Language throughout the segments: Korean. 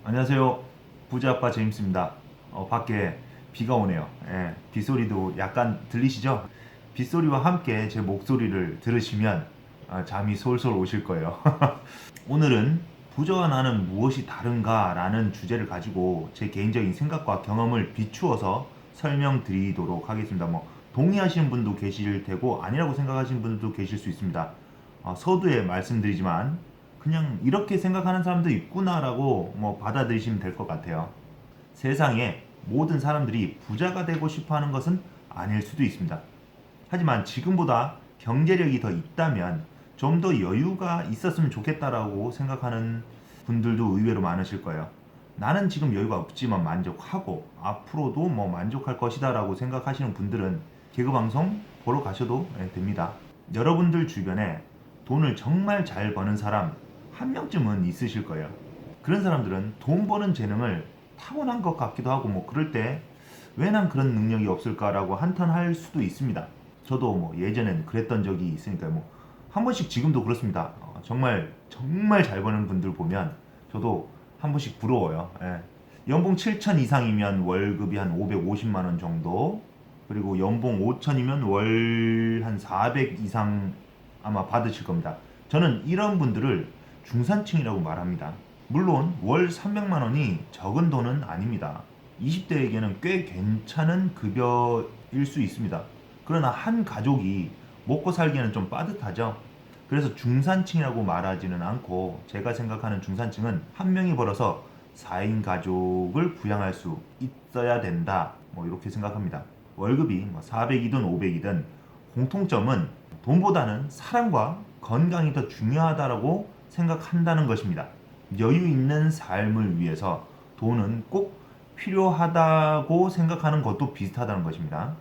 안녕하세요. 부자아빠 제임스입니다. 밖에 비가 오네요. 예, 빗소리도 약간 들리시죠? 빗소리와 함께 제 목소리를 들으시면 잠이 솔솔 오실 거예요. 오늘은 부자와 나는 무엇이 다른가 라는 주제를 가지고 제 개인적인 생각과 경험을 비추어서 설명드리도록 하겠습니다. 동의하시는 분도 계실 테고 아니라고 생각하시는 분도 계실 수 있습니다. 서두에 말씀드리지만 그냥 이렇게 생각하는 사람도 있구나라고 받아들이시면 될 것 같아요. 세상에 모든 사람들이 부자가 되고 싶어 하는 것은 아닐 수도 있습니다. 하지만 지금보다 경제력이 더 있다면 좀 더 여유가 있었으면 좋겠다라고 생각하는 분들도 의외로 많으실 거예요. 나는 지금 여유가 없지만 만족하고 앞으로도 만족할 것이다라고 생각하시는 분들은 개그 방송 보러 가셔도 됩니다. 여러분들 주변에 돈을 정말 잘 버는 사람 한 명쯤은 있으실 거예요. 그런 사람들은 돈 버는 재능을 타고난 것 같기도 하고 그럴 때 왜 난 그런 능력이 없을까라고 한탄할 수도 있습니다. 저도 예전엔 그랬던 적이 있으니까요. 한 번씩 지금도 그렇습니다. 정말 정말 잘 버는 분들 보면 저도 한 번씩 부러워요. 예. 연봉 7천 이상이면 월급이 한 550만 원 정도, 그리고 연봉 5천이면 월 한 400 이상 아마 받으실 겁니다. 저는 이런 분들을 중산층이라고 말합니다. 물론 월 300만 원이 적은 돈은 아닙니다. 20대에게는 꽤 괜찮은 급여일 수 있습니다. 그러나 한 가족이 먹고 살기에는 좀 빠듯하죠. 그래서 중산층이라고 말하지는 않고 제가 생각하는 중산층은 한 명이 벌어서 4인 가족을 부양할 수 있어야 된다. 이렇게 생각합니다. 월급이 400이든 500이든 공통점은 돈보다는 사람과 건강이 더 중요하다고 생각한다는 것입니다. 여유 있는 삶을 위해서 돈은 꼭 필요하다고 생각하는 것도 비슷하다는 것입니다.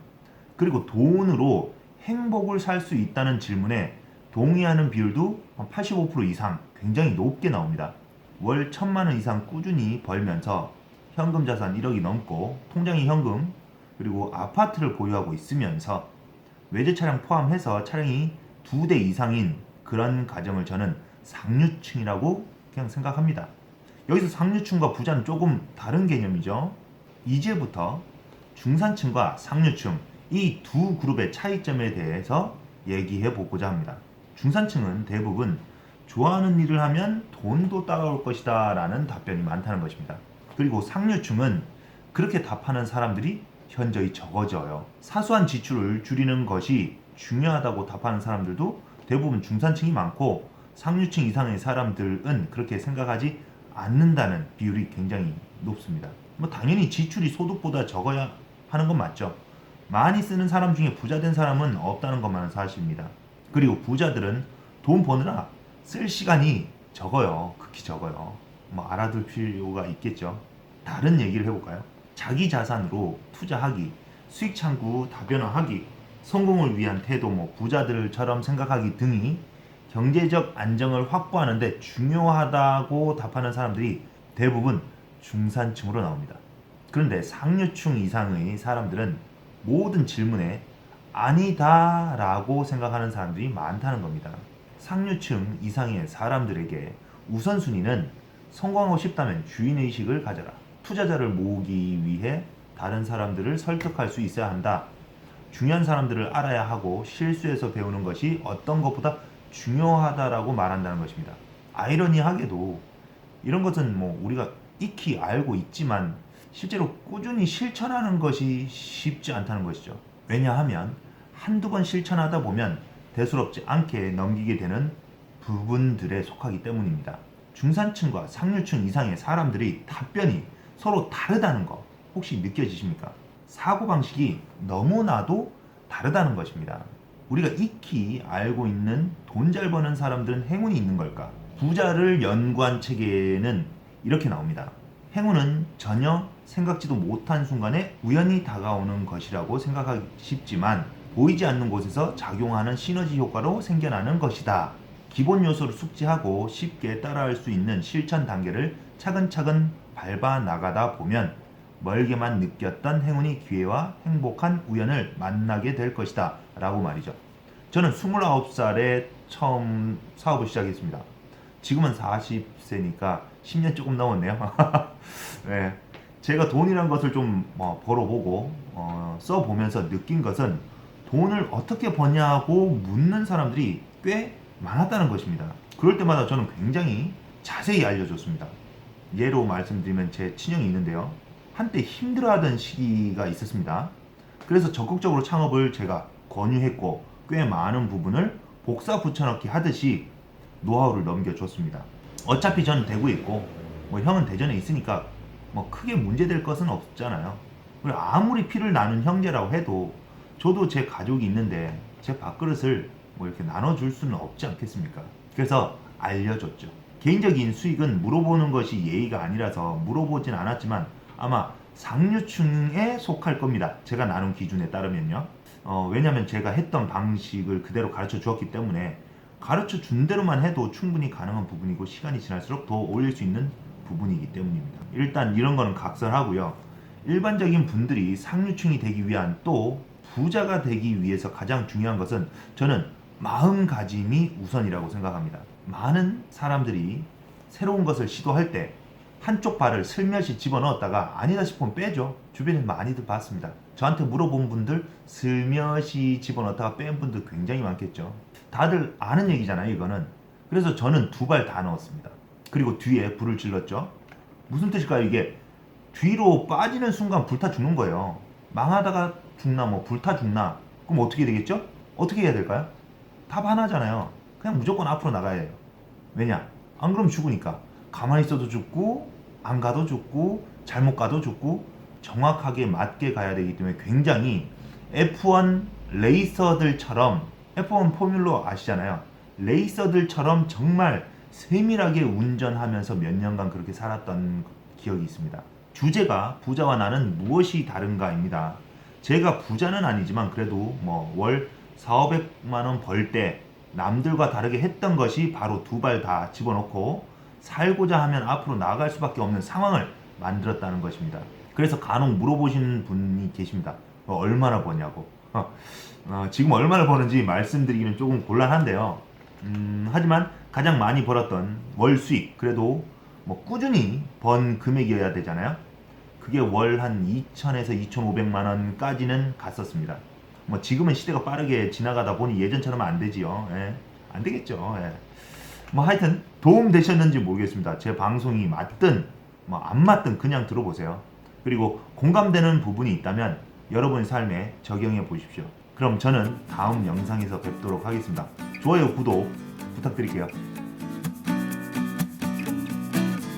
그리고 돈으로 행복을 살 수 있다는 질문에 동의하는 비율도 85% 이상 굉장히 높게 나옵니다. 월 1,000만 원 이상 꾸준히 벌면서 현금 자산 1억이 넘고 통장에 현금 그리고 아파트를 보유하고 있으면서 외제 차량 포함해서 차량이 2대 이상인 그런 가정을 저는 상류층이라고 그냥 생각합니다. 여기서 상류층과 부자는 조금 다른 개념이죠. 이제부터 중산층과 상류층 이 두 그룹의 차이점에 대해서 얘기해 보고자 합니다. 중산층은 대부분 좋아하는 일을 하면 돈도 따라올 것이다 라는 답변이 많다는 것입니다. 그리고 상류층은 그렇게 답하는 사람들이 현저히 적어져요. 사소한 지출을 줄이는 것이 중요하다고 답하는 사람들도 대부분 중산층이 많고, 상류층 이상의 사람들은 그렇게 생각하지 않는다는 비율이 굉장히 높습니다. 당연히 지출이 소득보다 적어야 하는 건 맞죠. 많이 쓰는 사람 중에 부자 된 사람은 없다는 것만은 사실입니다. 그리고 부자들은 돈 버느라 쓸 시간이 적어요. 극히 적어요. 알아둘 필요가 있겠죠. 다른 얘기를 해볼까요? 자기 자산으로 투자하기, 수익 창구 다변화하기, 성공을 위한 태도, 부자들처럼 생각하기 등이 경제적 안정을 확보하는데 중요하다고 답하는 사람들이 대부분 중산층으로 나옵니다. 그런데 상류층 이상의 사람들은 모든 질문에 아니다라고 생각하는 사람들이 많다는 겁니다. 상류층 이상의 사람들에게 우선순위는 성공하고 싶다면 주인의식을 가져라. 투자자를 모으기 위해 다른 사람들을 설득할 수 있어야 한다. 중요한 사람들을 알아야 하고 실수에서 배우는 것이 어떤 것보다 중요하다라고 말한다는 것입니다. 아이러니하게도 이런 것은 우리가 익히 알고 있지만 실제로 꾸준히 실천하는 것이 쉽지 않다는 것이죠. 왜냐하면 한두 번 실천하다 보면 대수롭지 않게 넘기게 되는 부분들에 속하기 때문입니다. 중산층과 상류층 이상의 사람들이 답변이 서로 다르다는 거 혹시 느껴지십니까? 사고방식이 너무나도 다르다는 것입니다. 우리가 익히 알고 있는 돈 잘 버는 사람들은 행운이 있는 걸까? 부자를 연구한 책에는 이렇게 나옵니다. 행운은 전혀 생각지도 못한 순간에 우연히 다가오는 것이라고 생각하기 쉽지만 보이지 않는 곳에서 작용하는 시너지 효과로 생겨나는 것이다. 기본 요소를 숙지하고 쉽게 따라할 수 있는 실천 단계를 차근차근 밟아 나가다 보면 멀게만 느꼈던 행운이 기회와 행복한 우연을 만나게 될 것이다 라고 말이죠. 저는 29살에 처음 사업을 시작했습니다. 지금은 40세니까 10년 조금 넘었네요. 네. 제가 돈이란 것을 좀 벌어보고 써보면서 느낀 것은 돈을 어떻게 버냐고 묻는 사람들이 꽤 많았다는 것입니다. 그럴 때마다 저는 굉장히 자세히 알려줬습니다. 예로 말씀드리면 제 친형이 있는데요. 한때 힘들어하던 시기가 있었습니다. 그래서 적극적으로 창업을 제가 권유했고 꽤 많은 부분을 복사 붙여넣기 하듯이 노하우를 넘겨줬습니다. 어차피 저는 대구에 있고 형은 대전에 있으니까 크게 문제될 것은 없잖아요. 그리고 아무리 피를 나눈 형제라고 해도 저도 제 가족이 있는데 제 밥그릇을 이렇게 나눠줄 수는 없지 않겠습니까? 그래서 알려줬죠. 개인적인 수익은 물어보는 것이 예의가 아니라서 물어보진 않았지만 아마 상류층에 속할 겁니다. 제가 나눈 기준에 따르면요. 왜냐하면 제가 했던 방식을 그대로 가르쳐 주었기 때문에 가르쳐 준 대로만 해도 충분히 가능한 부분이고 시간이 지날수록 더 올릴 수 있는 부분이기 때문입니다. 일단 이런 거는 각설하고요. 일반적인 분들이 상류층이 되기 위한 또 부자가 되기 위해서 가장 중요한 것은 저는 마음가짐이 우선이라고 생각합니다. 많은 사람들이 새로운 것을 시도할 때 한쪽 발을 슬며시 집어넣었다가 아니다 싶으면 빼죠. 주변에서 많이들 봤습니다. 저한테 물어본 분들 슬며시 집어넣었다가 뺀 분들 굉장히 많겠죠. 다들 아는 얘기잖아요, 이거는. 그래서 저는 두 발 다 넣었습니다. 그리고 뒤에 불을 질렀죠. 무슨 뜻일까요? 이게 뒤로 빠지는 순간 불타 죽는 거예요. 망하다가 죽나 불타 죽나 그럼 어떻게 되겠죠? 어떻게 해야 될까요? 답 하나잖아요. 그냥 무조건 앞으로 나가야 해요. 왜냐? 안 그러면 죽으니까. 가만히 있어도 죽고 안 가도 죽고 잘못 가도 죽고 정확하게 맞게 가야 되기 때문에 굉장히 F1 레이서들처럼 F1 포뮬러 아시잖아요. 레이서들처럼 정말 세밀하게 운전하면서 몇 년간 그렇게 살았던 기억이 있습니다. 주제가 부자와 나는 무엇이 다른가입니다. 제가 부자는 아니지만 그래도 월 4,500만 원 벌 때 남들과 다르게 했던 것이 바로 두 발 다 집어넣고 살고자 하면 앞으로 나아갈 수밖에 없는 상황을 만들었다는 것입니다. 그래서 간혹 물어보시는 분이 계십니다. 얼마나 버냐고. 지금 얼마나 버는지 말씀드리기는 조금 곤란한데요. 하지만 가장 많이 벌었던 월 수익, 그래도 꾸준히 번 금액이어야 되잖아요. 그게 월 한 2,000에서 2,500만 원까지는 갔었습니다. 지금은 시대가 빠르게 지나가다 보니 예전처럼 안 되지요. 예. 안 되겠죠. 예. 하여튼 도움 되셨는지 모르겠습니다. 제 방송이 맞든 안 맞든 그냥 들어보세요. 그리고 공감되는 부분이 있다면 여러분의 삶에 적용해 보십시오. 그럼 저는 다음 영상에서 뵙도록 하겠습니다. 좋아요, 구독 부탁드릴게요.